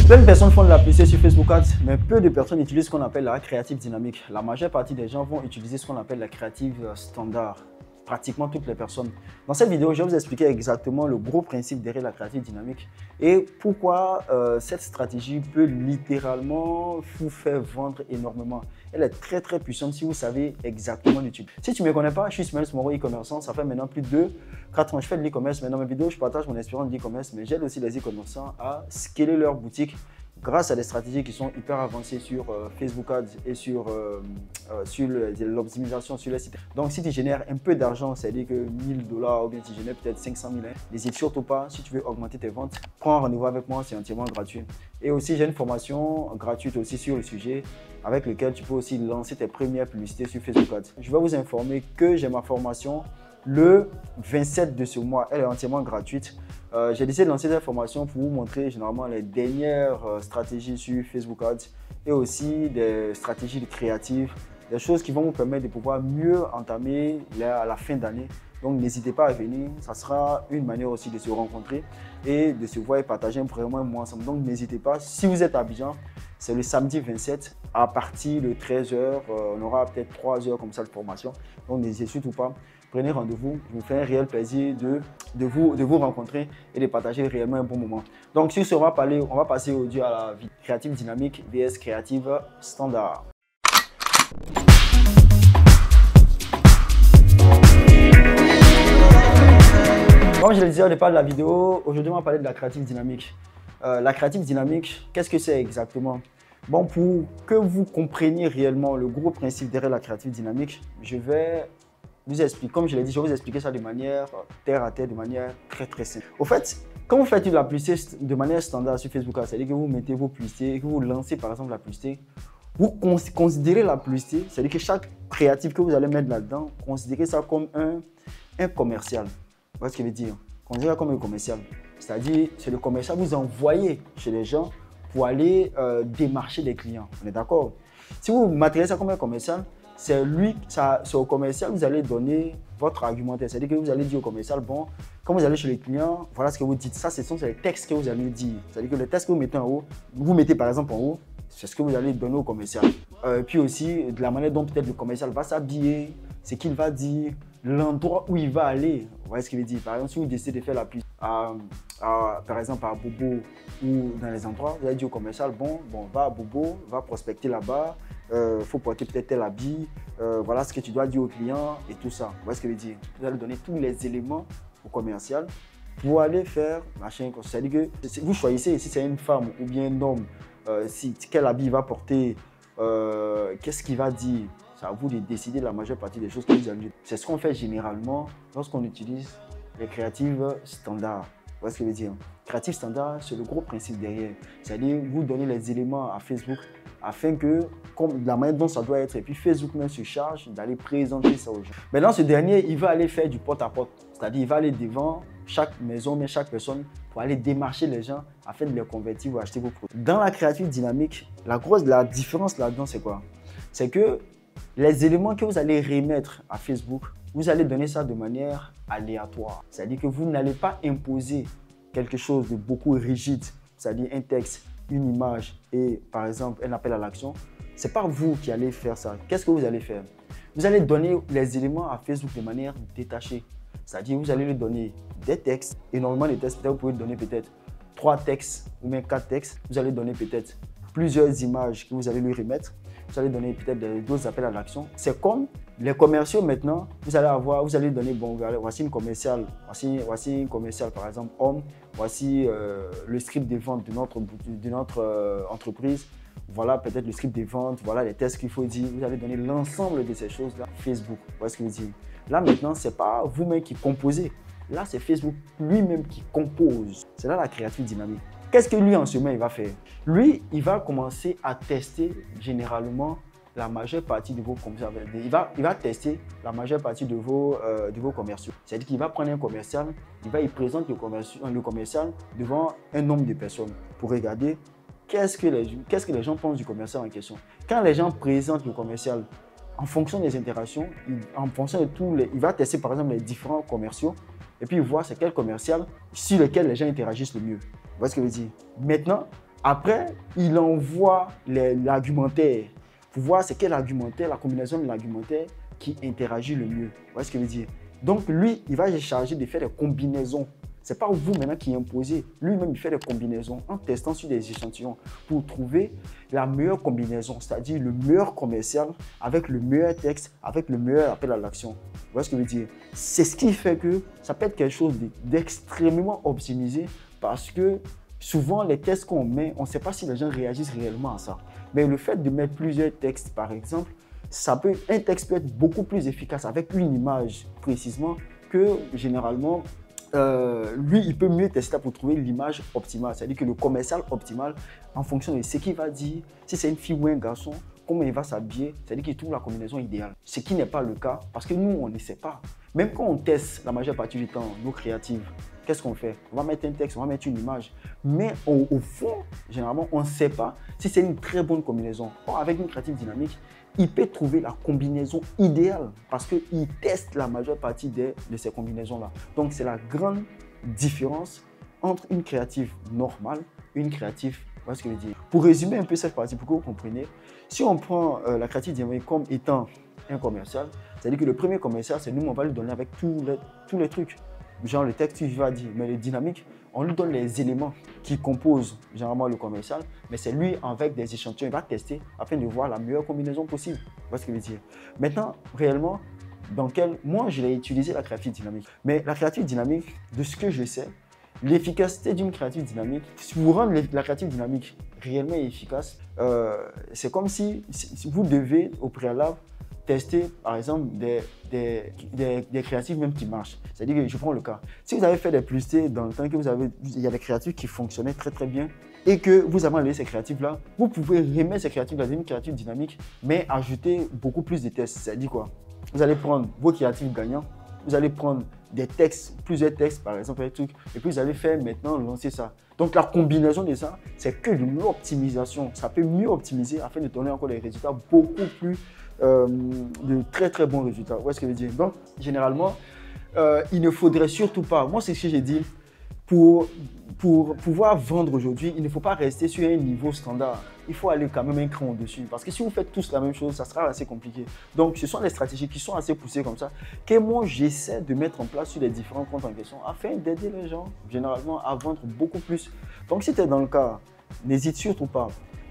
Plein de personnes font de la publicité sur Facebook Ads, mais peu de personnes utilisent ce qu'on appelle la créative dynamique. La majeure partie des gens vont utiliser ce qu'on appelle la créative standard. Pratiquement toutes les personnes. Dans cette vidéo, je vais vous expliquer exactement le gros principe derrière la créative dynamique et pourquoi cette stratégie peut littéralement vous faire vendre énormément. Elle est très puissante si vous savez exactement l'utiliser. Si tu ne me connais pas, je suis Ismaël Moro, e-commerçant. Ça fait maintenant plus de 4 ans que je fais de l'e-commerce. Mais dans mes vidéos, je partage mon expérience de l'e-commerce, mais j'aide aussi les e-commerçants à scaler leur boutique grâce à des stratégies qui sont hyper avancées sur Facebook Ads et sur l'optimisation sur les sites. Donc, si tu génères un peu d'argent, c'est-à-dire que 1000 $ ou bien tu génères peut-être 500 000, n'hésite surtout pas, si tu veux augmenter tes ventes, prends un rendez-vous avec moi, c'est entièrement gratuit. Et aussi, j'ai une formation gratuite aussi sur le sujet avec lequel tu peux aussi lancer tes premières publicités sur Facebook Ads. Je vais vous informer que j'ai ma formation le 27 de ce mois, elle est entièrement gratuite. J'ai décidé de lancer cette formation pour vous montrer généralement les dernières stratégies sur Facebook Ads et aussi des stratégies créatives, des choses qui vont vous permettre de pouvoir mieux entamer à la fin d'année. Donc n'hésitez pas à venir, ça sera une manière aussi de se rencontrer et de se voir et partager vraiment un mois ensemble. Donc n'hésitez pas, si vous êtes à Abidjan, c'est le samedi 27 à partir de 13 h, on aura peut-être 3 heures comme ça de formation. Donc n'hésitez surtout pas. Prenez rendez-vous, je vous fais un réel plaisir de vous rencontrer et de partager réellement un bon moment. Donc sur ce, on va passer à la vie créative dynamique vs créative standard. Comme je le disais au départ de la vidéo, aujourd'hui on va parler de la créative dynamique. La créative dynamique, qu'est-ce que c'est exactement? Bon, pour que vous compreniez réellement le gros principe derrière la créative dynamique, je vais vous explique, comme je l'ai dit, je vais vous expliquer ça de manière terre à terre, de manière très simple. Au fait, quand vous faites de la publicité de manière standard sur Facebook, c'est-à-dire que vous mettez vos publicités, que vous lancez par exemple la publicité, vous considérez la publicité, c'est-à-dire que chaque créatif que vous allez mettre là-dedans, considérez ça comme un commercial. Vous voyez ce que je veux dire? Considérez ça comme un commercial. C'est-à-dire, c'est le commercial que vous envoyez chez les gens pour aller démarcher des clients. On est d'accord? Si vous matérialisez ça comme un commercial, c'est au commercial vous allez donner votre argumentaire. C'est-à-dire que vous allez dire au commercial, bon, quand vous allez chez les clients, voilà ce que vous dites. Ça, ce sont les textes que vous allez dire. C'est-à-dire que le texte que vous mettez en haut, vous mettez par exemple en haut, c'est ce que vous allez donner au commercial. Puis aussi, de la manière dont peut-être le commercial va s'habiller, ce qu'il va dire, l'endroit où il va aller. Vous voyez ce qu'il veut dire? Par exemple, si vous décidez de faire la pub, par exemple à Bobo ou dans les endroits, vous allez dire au commercial, bon, va à Bobo, va prospecter là-bas. Faut porter peut-être tel habit, voilà ce que tu dois dire au client et tout ça. Vous voyez ce que je veux dire? Vous allez donner tous les éléments au commercial pour aller faire machin. C'est-à-dire que vous choisissez si c'est une femme ou bien un homme, quel habit il va porter, qu'est-ce qu'il va dire. C'est à vous de décider la majeure partie des choses que vous allez dire. C'est ce qu'on fait généralement lorsqu'on utilise les créatives standards. Vous voyez ce que je veux dire? Créative standard, c'est le gros principe derrière. C'est-à-dire vous donnez les éléments à Facebook afin que, comme la manière dont ça doit être, et puis Facebook même se charge d'aller présenter ça aux gens. Maintenant, ce dernier, il va aller faire du porte-à-porte. C'est-à-dire, il va aller devant chaque maison, mais chaque personne, pour aller démarcher les gens afin de les convertir ou acheter vos produits. Dans la créative dynamique, la différence là-dedans, c'est quoi? C'est que les éléments que vous allez remettre à Facebook, vous allez donner ça de manière aléatoire. C'est-à-dire que vous n'allez pas imposer quelque chose de beaucoup rigide, c'est-à-dire un texte, une image et par exemple un appel à l'action. Ce n'est pas vous qui allez faire ça. Qu'est-ce que vous allez faire? Vous allez donner les éléments à Facebook de manière détachée. C'est-à-dire vous allez lui donner des textes, énormément de textes. Peut-être vous pouvez donner peut-être 3 textes ou même 4 textes. Vous allez donner peut-être plusieurs images que vous allez lui remettre. Vous allez donner peut-être d'autres appels à l'action. C'est comme les commerciaux maintenant, vous allez donner, bon, voici une commerciale, voici une commerciale par exemple homme, voici le script de vente de notre entreprise, voilà peut-être le script de vente, voilà les tests qu'il faut dire. Vous allez donner l'ensemble de ces choses-là à Facebook. Vous voyez ce que je veux dire? Là maintenant, ce n'est pas vous-même qui composez. Là, c'est Facebook lui-même qui compose. C'est là la créative dynamique. Qu'est-ce que lui en ce moment il va faire? Lui, il va commencer à tester généralement la majeure partie de vos commerciaux. Il va tester la majeure partie de vos commerciaux. C'est-à-dire qu'il va prendre un commercial, il présente le commercial devant un nombre de personnes pour regarder qu'est-ce que les gens pensent du commercial en question. Quand les gens présentent le commercial, en fonction des interactions, en fonction de il va tester par exemple les différents commerciaux et puis voir c'est quel commercial sur lequel les gens interagissent le mieux. Vous voyez ce que je veux dire? Maintenant, Après, il envoie l'argumentaire pour voir c'est quel argumentaire, la combinaison de l'argumentaire qui interagit le mieux. Vous voyez ce que je veux dire? Donc, lui, il va se charger de faire des combinaisons. Ce n'est pas vous maintenant qui imposez. Lui-même, il fait des combinaisons en testant sur des échantillons pour trouver la meilleure combinaison, c'est-à-dire le meilleur commercial avec le meilleur texte, avec le meilleur appel à l'action. Vous voyez ce que je veux dire? C'est ce qui fait que ça peut être quelque chose d'extrêmement optimisé parce que souvent, les tests qu'on met, on ne sait pas si les gens réagissent réellement à ça. Mais le fait de mettre plusieurs textes, par exemple, un texte peut être beaucoup plus efficace avec une image précisément que généralement, lui, il peut mieux tester pour trouver l'image optimale. C'est-à-dire que le commercial optimal, en fonction de ce qu'il va dire, si c'est une fille ou un garçon, comment il va s'habiller, c'est-à-dire qu'il trouve la combinaison idéale. Ce qui n'est pas le cas parce que nous, on ne sait pas. Même quand on teste la majeure partie du temps, nos créatives, qu'est-ce qu'on fait? On va mettre un texte, on va mettre une image. Mais au fond, généralement, on ne sait pas si c'est une très bonne combinaison. Or, avec une créative dynamique, il peut trouver la combinaison idéale parce qu'il teste la majeure partie de ces combinaisons-là. Donc, c'est la grande différence entre une créative normale et une créative. Voilà ce que je veux dire. Pour résumer un peu cette partie, pour que vous compreniez, si on prend la créative dynamique comme étant un commercial, c'est-à-dire que le premier commercial, c'est nous, on va lui donner avec tous les trucs. Genre le texte, il va dire, mais le dynamique, on lui donne les éléments qui composent généralement le commercial, mais c'est lui avec des échantillons, il va tester afin de voir la meilleure combinaison possible. Vous voyez ce que je veux dire? Maintenant, réellement, moi, je l'ai utilisé la créative dynamique. Mais la créative dynamique, de ce que je sais, l'efficacité d'une créative dynamique, pour rendre la créative dynamique réellement efficace, c'est comme si vous devez au préalable tester par exemple des créatives même qui marchent. C'est-à-dire que je prends le cas. Si vous avez fait des publicités dans le temps que il y a des créatives qui fonctionnaient très très bien et que vous avez enlevé ces créatives-là, vous pouvez remettre ces créatives-là dans une créative dynamique, mais ajouter beaucoup plus de tests. C'est-à-dire quoi? Vous allez prendre vos créatives gagnants, vous allez prendre des textes, plusieurs textes par exemple, des trucs, et puis vous allez faire maintenant lancer ça. Donc la combinaison de ça, c'est que de l'optimisation. Ça peut mieux optimiser afin de donner encore des résultats beaucoup plus, de très très bons résultats. Vous voyez ce que je veux dire? Donc généralement, il ne faudrait surtout pas, moi c'est ce que j'ai dit, pour pouvoir vendre aujourd'hui, il ne faut pas rester sur un niveau standard. Il faut aller quand même un cran au-dessus. Parce que si vous faites tous la même chose, ça sera assez compliqué. Donc, ce sont des stratégies qui sont assez poussées comme ça, que moi, j'essaie de mettre en place sur les différents comptes en question afin d'aider les gens, généralement, à vendre beaucoup plus. Donc, si tu es dans le cas, n'hésite surtout pas.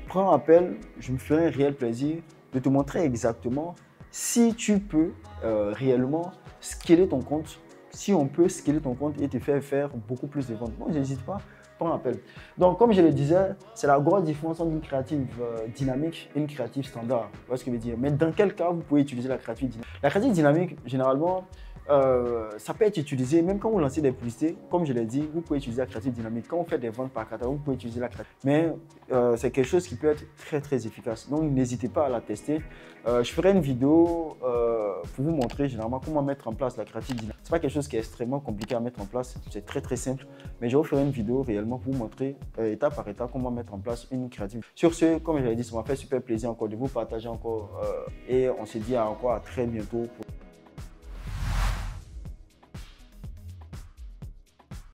Prends appel, je me ferai un réel plaisir de te montrer exactement si tu peux réellement scaler ton compte. Si on peut scaler ton compte et te faire beaucoup plus de ventes. Bon, n'hésite pas, prends appel. Donc, comme je le disais, c'est la grosse différence entre une créative dynamique et une créative standard. Vous voyez ce que je veux dire? Mais dans quel cas vous pouvez utiliser la créative dynamique? La créative dynamique, généralement, ça peut être utilisé même quand vous lancez des publicités. Comme je l'ai dit, vous pouvez utiliser la créative dynamique. Quand vous faites des ventes par catalogue, vous pouvez utiliser la créative. Mais c'est quelque chose qui peut être très très efficace. Donc n'hésitez pas à la tester. Je ferai une vidéo pour vous montrer généralement comment mettre en place la créative dynamique. Ce n'est pas quelque chose qui est extrêmement compliqué à mettre en place. C'est très très simple. Mais je vous ferai une vidéo réellement pour vous montrer étape par étape comment mettre en place une créative. Sur ce, comme je l'ai dit, ça m'a fait super plaisir encore de vous partager encore. Et on se dit encore à très bientôt.